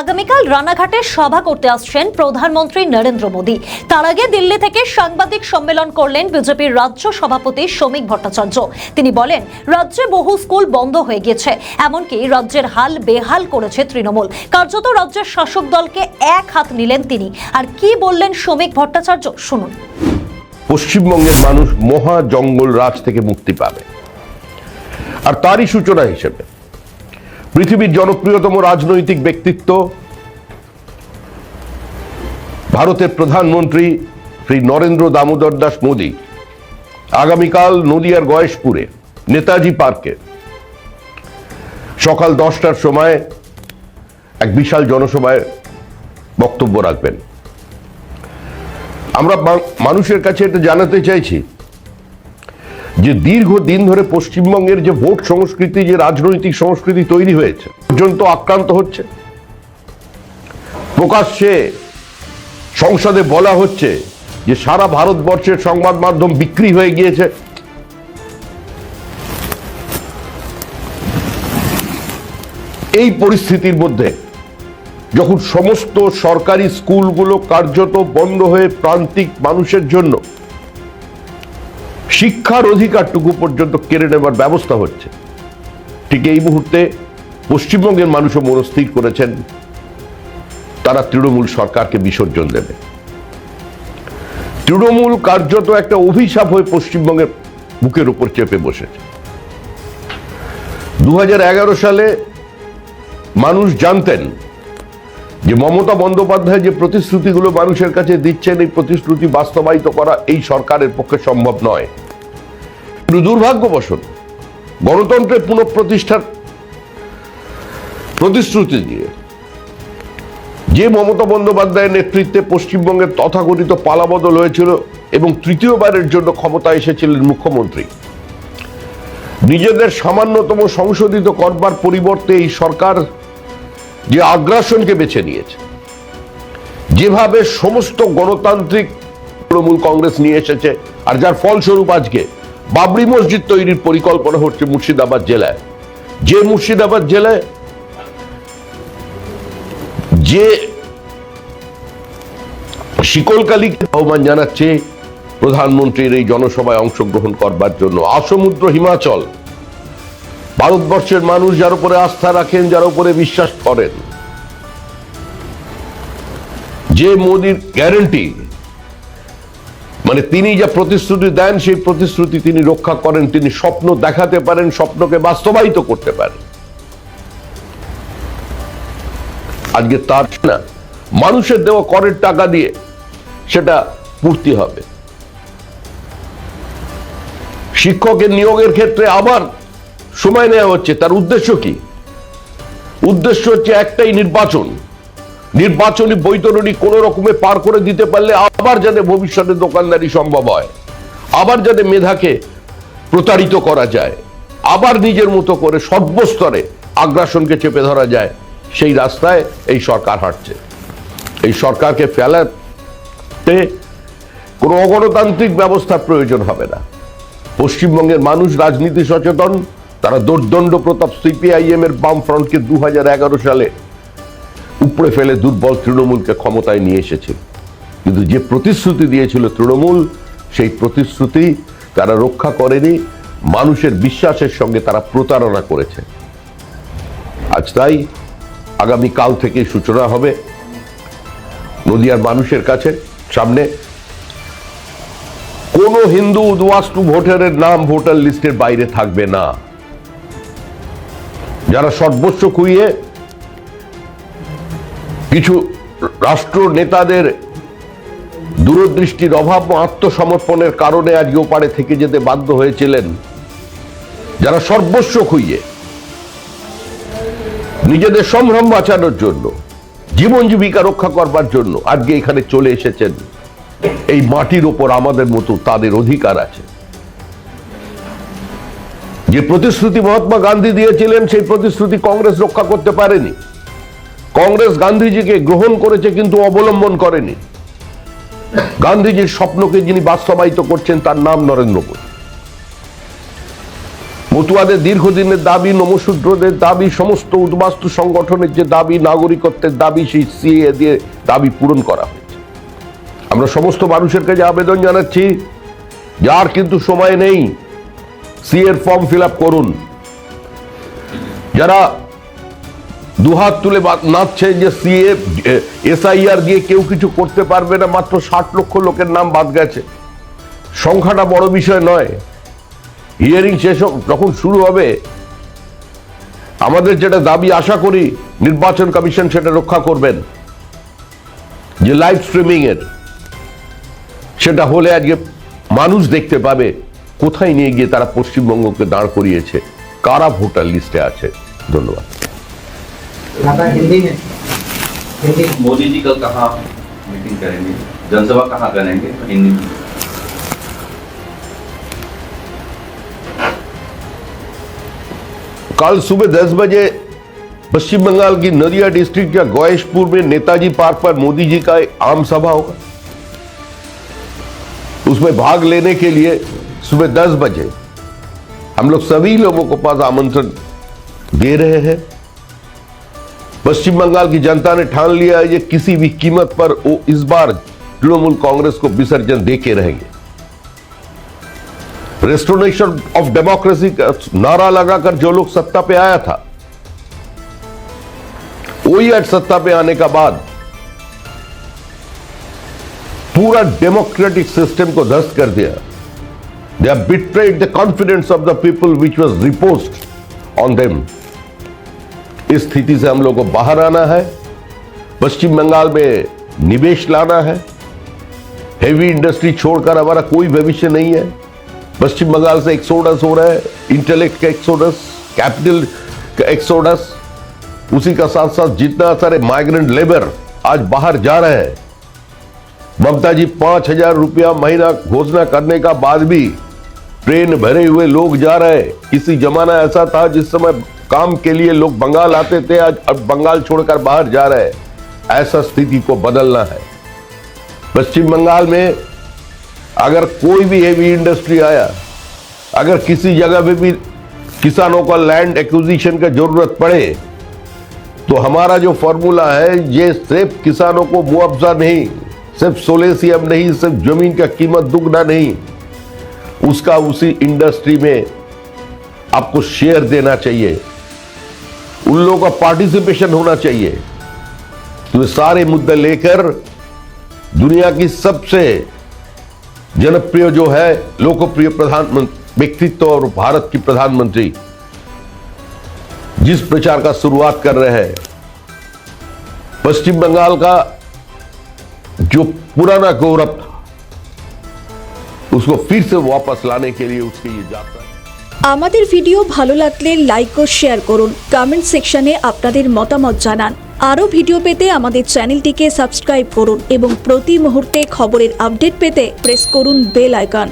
আগামীকাল রানাঘাটে সভা করতে আসছেন প্রধানমন্ত্রী নরেন্দ্র মোদী। তার আগে দিল্লি থেকে সাংবাদিক সম্মেলন করলেন বিজেপির রাজ্য সভাপতি শ্রমিক ভট্টাচার্য। তিনি বলেন, রাজ্যে বহু স্কুল বন্ধ হয়ে গেছে, এমনকি রাজ্যের হাল বেহাল করেছে তৃণমূল। কার্যত রাজ্যের শাসক দলকে এক হাত নিলেন তিনি। আর কি বললেন শ্রমিক ভট্টাচার্য, শুনুন। পশ্চিমবঙ্গের মানুষ মহা জঙ্গল রাজ থেকে মুক্তি পাবে, আর তারই সূচনা হিসেবে পৃথিবীর জনপ্রিয়তম রাজনৈতিক ব্যক্তিত্ব ভারতের প্রধানমন্ত্রী শ্রী নরেন্দ্র দামোদর দাস মোদী আগামীকাল নদিয়ার গয়েশপুরে নেতাজি পার্কে সকাল 10টার সময় এক বিশাল জনসভায় বক্তব্য রাখবেন। আমরা মানুষের কাছে এটা জানাতে চাইছি যে দীর্ঘদিন ধরে পশ্চিমবঙ্গের যে ভোট সংস্কৃতি, যে রাজনৈতিক সংস্কৃতি তৈরি হয়েছে, পর্যন্ত আক্রান্ত হচ্ছে। প্রকাশ্যে সংসদে বলা হচ্ছে যে সারা ভারতবর্ষের সংবাদ মাধ্যম বিক্রি হয়ে গিয়েছে। এই পরিস্থিতির মধ্যে যখন সমস্ত সরকারি স্কুলগুলো কার্যত বন্ধ হয়ে প্রান্তিক মানুষের জন্য শিক্ষার অধিকারটুকু পর্যন্ত কেড়ে নেবার ব্যবস্থা হচ্ছে, ঠিক এই মুহূর্তে পশ্চিমবঙ্গের মানুষও মনস্থির করেছেন তারা তৃণমূল সরকারকে বিসর্জন দেবে। তৃণমূল কার্যত একটা অভিশাপ হয়ে পশ্চিমবঙ্গের বুকের উপর চেপে বসেছে। 2011 সালে মানুষ জানতেন যে মমতা বন্দ্যোপাধ্যায় যে প্রতিশ্রুতিগুলো মানুষের কাছে দিচ্ছেন, এই প্রতিশ্রুতি বাস্তবায়িত করা এই সরকারের পক্ষে সম্ভব নয়। কিন্তু দুর্ভাগ্যবশত গণতন্ত্রের পুনঃপ্রতিষ্ঠার প্রতিশ্রুতি দিয়ে যে মমতা বন্দ্যোপাধ্যায়ের নেতৃত্বে পশ্চিমবঙ্গের তথাকথিত পালাবদল হয়েছিল এবং তৃতীয়বারের জন্য ক্ষমতায় এসেছিলেন মুখ্যমন্ত্রী, নিজেদের সামান্যতম সংশোধিত করবার পরিবর্তে এই সরকার যে আগ্রাসনকে বেছে নিয়েছে, যেভাবে সমস্ত গণতান্ত্রিক তৃণমূল কংগ্রেস নিয়ে এসেছে, আর যার ফলস্বরূপ আজকে বাবরি মসজিদ তৈরির পরিকল্পনা হচ্ছে মুর্শিদাবাদ জেলায়। যে মুর্শিদাবাদ জেলায় যে শিকলকালীকে আহ্বান জানাচ্ছে প্রধানমন্ত্রীর এই জনসভায় অংশগ্রহণ করবার জন্য। আসমুদ্র হিমাচল, ভারতবর্ষের মানুষ যার উপরে আস্থা রাখেন, যার উপরে বিশ্বাস করেন, যে মোদির গ্যারান্টি, মানে তিনি যা প্রতিশ্রুতি দেন সেই প্রতিশ্রুতি তিনি রক্ষা করেন, তিনি স্বপ্ন দেখাতে পারেন, স্বপ্নকে বাস্তবায়িত করতে পারেন। আজকে তার না মানুষের দেওয়া করের টাকা দিয়ে সেটা পূর্তি হবে। শিক্ষকের নিয়োগের ক্ষেত্রে আবার সময় নেওয়া হচ্ছে। তার উদ্দেশ্য কি? উদ্দেশ্য হচ্ছে একটাই, নির্বাচনী বৈতরণী কোন রকমে পার করে দিতে পারলে আবার যাতে ভবিষ্যতে দোকানদারি সম্ভব হয়, আবার যাতে মেধাকে প্রতারিত করা যায়, আবার নিজের মতো করে সর্বস্তরে আগ্রাসনকে চেপে ধরা যায়, সেই রাস্তায় এই সরকার হাঁটছে। এই সরকারকে ফেলাতে কোনো অগণতান্ত্রিক ব্যবস্থার প্রয়োজন হবে না। পশ্চিমবঙ্গের মানুষ রাজনীতি সচেতন। তারা দোর্দণ্ড প্রতাপ সিপিআইএম এর বাম ফ্রন্টকে 2011 সালে উপড়ে ফেলে দুর্বল তৃণমূলকে ক্ষমতায় নিয়ে এসেছে। কিন্তু যে প্রতিশ্রুতি দিয়েছিল তৃণমূল, সেই প্রতিশ্রুতি তারা রক্ষা করেনি। মানুষের বিশ্বাসের সঙ্গে তারা প্রতারণা করেছে। আজ তাই আগামী কাল থেকে সূচনা হবে নদিয়ার মানুষের কাছে সামনে। কোন হিন্দু উদ্বাস্তু ভোটারের নাম ভোটার লিস্টের বাইরে থাকবে না। যারা সর্বস্ব খুইয়ে কিছু রাষ্ট্র নেতাদের দূরদৃষ্টির অভাব ও আত্মসমর্পণের কারণে আজকে ওপারে থেকে যেতে বাধ্য হয়েছিলেন, যারা সর্বস্ব খুইয়ে নিজেদের সম্ভ্রম বাঁচানোর জন্য, জীবন জীবিকা রক্ষা করবার জন্য আজকে এখানে চলে এসেছেন, এই মাটির ওপর আমাদের মতো তাদের অধিকার আছে। যে প্রতিশ্রুতি মহাত্মা গান্ধী দিয়েছিলেন, সেই প্রতিশ্রুতি কংগ্রেস রক্ষা করতে পারেনি। কংগ্রেস গান্ধীজিকে গ্রহণ করেছে কিন্তু অবলম্বন করেনি। গান্ধীজির স্বপ্নকে যিনি বাস্তবায়িত করছেন তার নাম নরেন্দ্র মোদী। মতুয়াদের দীর্ঘদিনের দাবি, নমশূদ্রদের দাবি, সমস্ত উদ্বাস্তু সংগঠনের যে দাবি, নাগরিকত্বের দাবি, সেই সিএ দিয়ে দাবি পূরণ করা হয়েছে। আমরা সমস্ত মানুষের কাছে আবেদন জানাচ্ছি, যার কিন্তু সময় নেই, সিএ এর ফর্ম ফিল আপ করুন। যারা দুহাত তুলে নাচছে যে সিএ এসআইআর দিয়ে কেউ কিছু করতে পারবে না, মাত্র 60 লক্ষ লোকের নাম বাদ গেছে, সংখ্যাটা বড় বিষয় নয়। হিয়ারিং শেষ যখন শুরু হবে, আমাদের যেটা দাবি, আশা করি নির্বাচন কমিশন সেটা রক্ষা করবেন, যে লাইভ স্ট্রিমিং এর সেটা হলে আজকে মানুষ দেখতে পাবে কোথায় নিয়ে গিয়ে তারা পশ্চিমবঙ্গকে দাঁড় করিয়েছে, কারা ভোটার লিস্টে আছে। ধন্যবাদ। हिंदी में मोदी जी कल कहाँ मीटिंग करेंगे, जनसभा कहाँ करेंगे, हिंदी में। कल सुबह 10 बजे पश्चिम बंगाल की नदिया डिस्ट्रिक्ट या गौएशपुर में नेताजी पार्क पर मोदी जी का एक आम सभा होगा। उसमें भाग लेने के लिए सुबह 10 बजे हम लोग सभी लोगों को पास आमंत्रण दे रहे हैं। पश्चिम बंगाल की जनता ने ठान लिया है कि किसी भी कीमत पर वो इस बार तृणमूल कांग्रेस को विसर्जन देके रहेंगे। रेस्टोरेशन ऑफ डेमोक्रेसी का नारा लगाकर जो लोग सत्ता पे आया था, वही आज सत्ता पे आने का बाद पूरा डेमोक्रेटिक सिस्टम को ध्वस्त कर दिया। They have betrayed the confidence of the people which was reposed on them. इस स्थिति से हम लोग को बाहर आना है, पश्चिम बंगाल में निवेश लाना है। हेवी इंडस्ट्री छोड़कर हमारा कोई भविष्य नहीं है। पश्चिम बंगाल से एक्सोडस हो रहा है, इंटेलेक्ट का एक्सोडस, कैपिटल का एक्सोडस, उसी का साथ साथ जितना सारे माइग्रेंट लेबर आज बाहर जा रहे हैं। ममता जी 5,000 रुपया महीना घोषणा करने का बाद भी ट्रेन भरे हुए लोग जा रहे हैं। किसी जमाना ऐसा था जिस समय काम के लिए लोग बंगाल आते थे, आज अब बंगाल छोड़कर बाहर जा रहे हैं। ऐसा स्थिति को बदलना है। पश्चिम बंगाल में अगर कोई भी हेवी इंडस्ट्री आया, अगर किसी जगह पे भी किसानों का लैंड एक्विजिशन का जरूरत पड़े, तो हमारा जो फॉर्मूला है, ये सिर्फ किसानों को मुआवजा नहीं, सिर्फ सोलेसियम नहीं, सिर्फ जमीन का कीमत दुगना नहीं, उसका उसी इंडस्ट्री में आपको शेयर देना चाहिए, उन लोगों का पार्टिसिपेशन होना चाहिए। तो ये सारे मुद्दे लेकर दुनिया की सबसे जनप्रिय जो है लोकप्रिय प्रधानमंत्री व्यक्तित्व और भारत की प्रधानमंत्री जिस प्रचार का शुरुआत कर रहे हैं, पश्चिम बंगाल का जो पुराना गौरव था उसको फिर से वापस लाने के लिए उसकी ये यात्रा है। আমাদের ভিডিও ভালো লাগলে লাইক ও শেয়ার করুন, কমেন্ট সেকশনে আপনাদের মতামত জানান। আরও ভিডিও পেতে আমাদের চ্যানেলটিকে সাবস্ক্রাইব করুন এবং প্রতি মুহূর্তে খবরের আপডেট পেতে প্রেস করুন বেল আইকন।